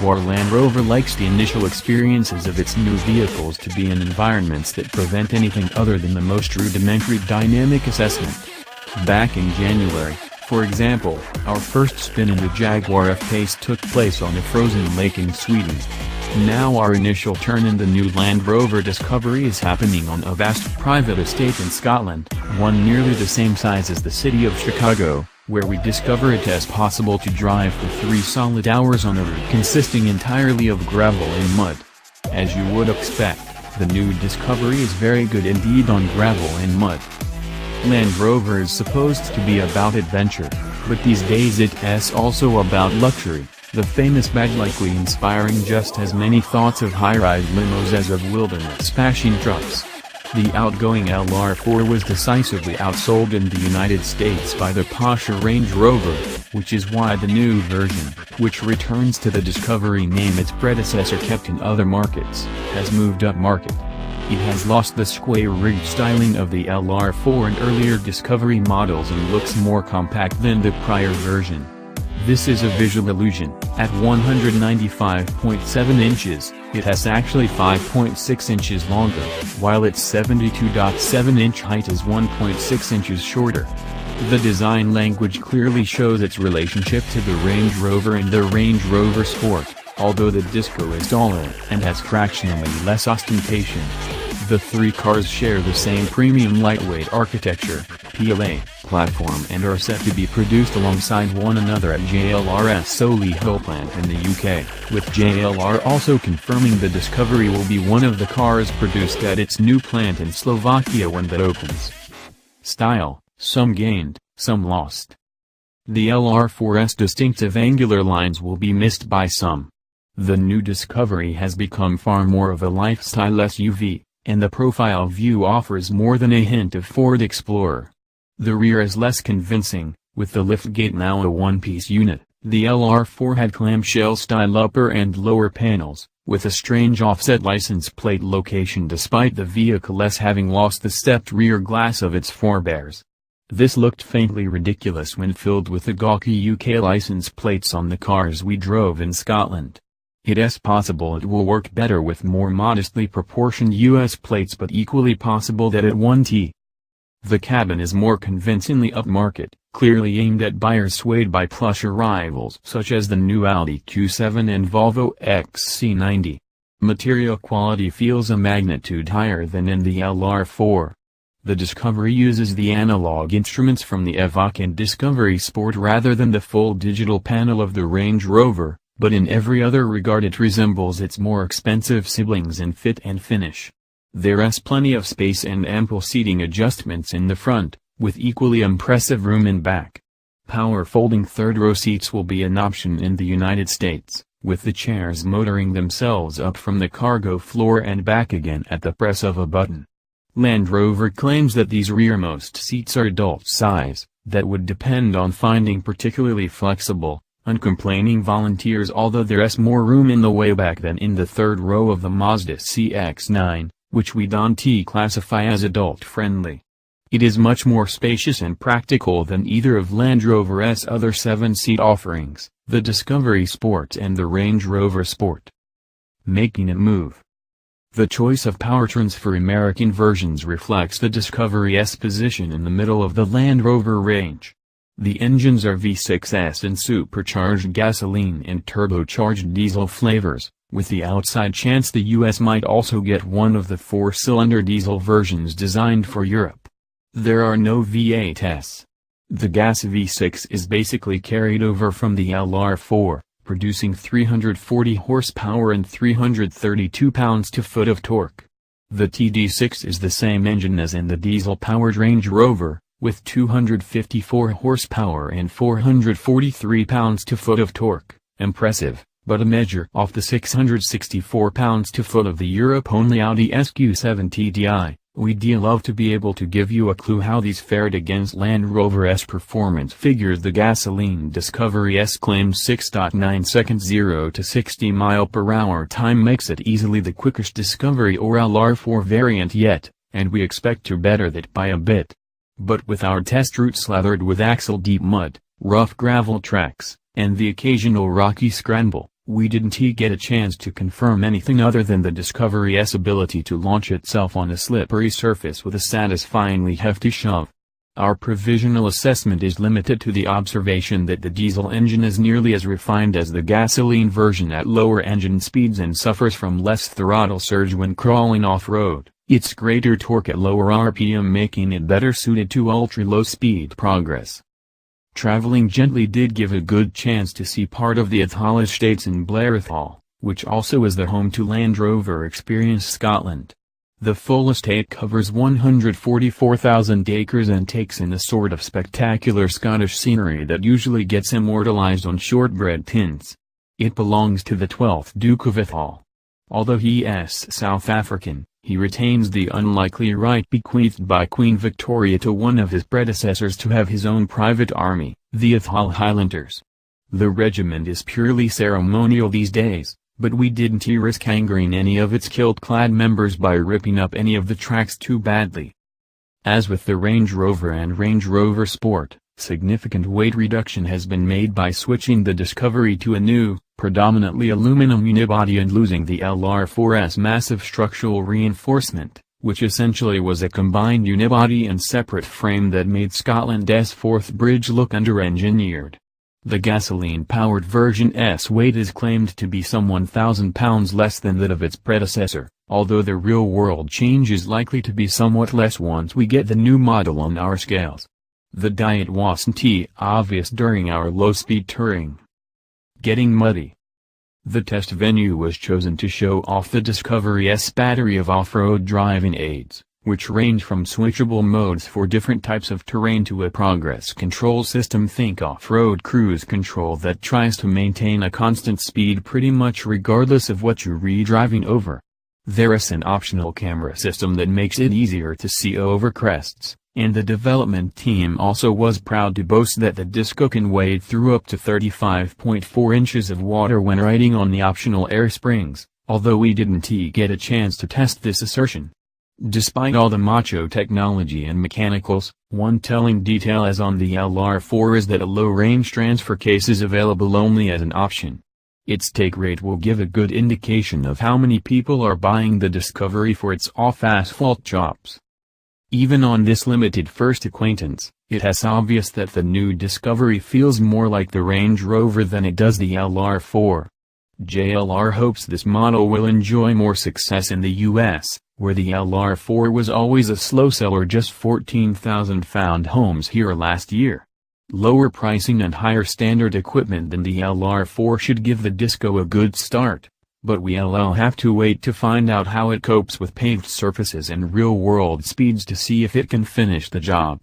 Jaguar Land Rover likes the initial experiences of its new vehicles to be in environments that prevent anything other than the most rudimentary dynamic assessment. Back in January, for example, our first spin in the Jaguar F-Pace took place on a frozen lake in Sweden. Now our initial turn in the new Land Rover Discovery is happening on a vast private estate in Scotland, one nearly the same size as the city of Chicago, where we discover it as possible to drive for 3 solid hours on a route consisting entirely of gravel and mud. As you would expect, the new Discovery is very good indeed on gravel and mud. Land Rover is supposed to be about adventure, but these days it's also about luxury, the famous badge likely inspiring just as many thoughts of high-rise limos as of wilderness-smashing trucks. The outgoing LR4 was decisively outsold in the United States by the posher Range Rover, which is why the new version, which returns to the Discovery name its predecessor kept in other markets, has moved up market. It has lost the square-rigged styling of the LR4 and earlier Discovery models and looks more compact than the prior version. This is a visual illusion. At 195.7 inches, it has actually 5.6 inches longer, while its 72.7-inch height is 1.6 inches shorter. The design language clearly shows its relationship to the Range Rover and the Range Rover Sport, although the Disco is taller and has fractionally less ostentation. The 3 cars share the same premium lightweight architecture, PLA, platform and are set to be produced alongside one another at JLR's Solihull plant in the UK, with JLR also confirming the Discovery will be one of the cars produced at its new plant in Slovakia when that opens. Style, some gained, some lost. The LR4's distinctive angular lines will be missed by some. The new Discovery has become far more of a lifestyle SUV, and the profile view offers more than a hint of Ford Explorer. The rear is less convincing, with the liftgate now a one-piece unit. The LR4 had clamshell-style upper and lower panels, with a strange offset license plate location despite the vehicle's having lost the stepped rear glass of its forebears. This looked faintly ridiculous when filled with the gawky UK license plates on the cars we drove in Scotland. It's possible it will work better with more modestly proportioned US plates, but equally possible that it won't. The cabin is more convincingly upmarket, clearly aimed at buyers swayed by plusher rivals such as the new Audi Q7 and Volvo XC90. Material quality feels a magnitude higher than in the LR4. The Discovery uses the analog instruments from the Evoque and Discovery Sport rather than the full digital panel of the Range Rover, but in every other regard it resembles its more expensive siblings in fit and finish. There's plenty of space and ample seating adjustments in the front, with equally impressive room in back. Power folding third-row seats will be an option in the United States, with the chairs motoring themselves up from the cargo floor and back again at the press of a button. Land Rover claims that these rearmost seats are adult size, that would depend on finding particularly flexible, uncomplaining volunteers, although there's more room in the way back than in the third row of the Mazda CX-9, which we don't classify as adult-friendly. It is much more spacious and practical than either of Land Rover's other 7-seat offerings, the Discovery Sport and the Range Rover Sport. Making a move. The choice of powertrains for American versions reflects the Discovery's position in the middle of the Land Rover range. The engines are V6s and supercharged gasoline and turbocharged diesel flavors, with the outside chance the US might also get one of the 4-cylinder diesel versions designed for Europe. There are no V8s. The gas V6 is basically carried over from the LR4, producing 340 horsepower and 332 pounds-to-foot of torque. The TD6 is the same engine as in the diesel-powered Range Rover, with 254 horsepower and 443 pounds-to-foot of torque. Impressive, but a measure off the 664 pounds-to-foot of the Europe-only Audi SQ7 TDI. We'd love to be able to give you a clue how these fared against Land Rover's performance figures. The gasoline Discovery's claimed 6.9 seconds 0 to 60 mph time makes it easily the quickest Discovery or LR4 variant yet, and we expect to better that by a bit. But with our test route slathered with axle-deep mud, rough gravel tracks, and the occasional rocky scramble, We didn't get a chance to confirm anything other than the Discovery's ability to launch itself on a slippery surface with a satisfyingly hefty shove. Our provisional assessment is limited to the observation that the diesel engine is nearly as refined as the gasoline version at lower engine speeds and suffers from less throttle surge when crawling off-road, its greater torque at lower RPM making it better suited to ultra-low speed progress. Traveling gently did give a good chance to see part of the Athol estates in Blair Athol, which also is the home to Land Rover Experience Scotland. The full estate covers 144,000 acres and takes in the sort of spectacular Scottish scenery that usually gets immortalized on shortbread tins. It belongs to the 12th Duke of Athol. Although he is South African, he retains the unlikely right bequeathed by Queen Victoria to one of his predecessors to have his own private army, the Athol Highlanders. The regiment is purely ceremonial these days, but we didn't risk angering any of its kilt-clad members by ripping up any of the tracks too badly. As with the Range Rover and Range Rover Sport, significant weight reduction has been made by switching the Discovery to a new, predominantly aluminum unibody and losing the LR4's massive structural reinforcement, which essentially was a combined unibody and separate frame that made Scotland's fourth bridge look under-engineered. The gasoline-powered version's weight is claimed to be some 1,000 pounds less than that of its predecessor, although the real-world change is likely to be somewhat less once we get the new model on our scales. The diet wasn't obvious during our low-speed touring. Getting muddy. The test venue was chosen to show off the Discovery's battery of off-road driving aids, which range from switchable modes for different types of terrain to a progress control system. Think off-road cruise control that tries to maintain a constant speed pretty much regardless of what you're re-driving over. There's an optional camera system that makes it easier to see over crests, and the development team also was proud to boast that the Disco can wade through up to 35.4 inches of water when riding on the optional air springs, although we didn't get a chance to test this assertion. Despite all the macho technology and mechanicals, one telling detail as on the LR4 is that a low-range transfer case is available only as an option. Its take rate will give a good indication of how many people are buying the Discovery for its off-asphalt chops. Even on this limited first acquaintance, it is obvious that the new Discovery feels more like the Range Rover than it does the LR4. JLR hopes this model will enjoy more success in the US, where the LR4 was always a slow seller. Just 14,000 found homes here last year. Lower pricing and higher standard equipment than the LR4 should give the Disco a good start, but we'll have to wait to find out how it copes with paved surfaces and real-world speeds to see if it can finish the job.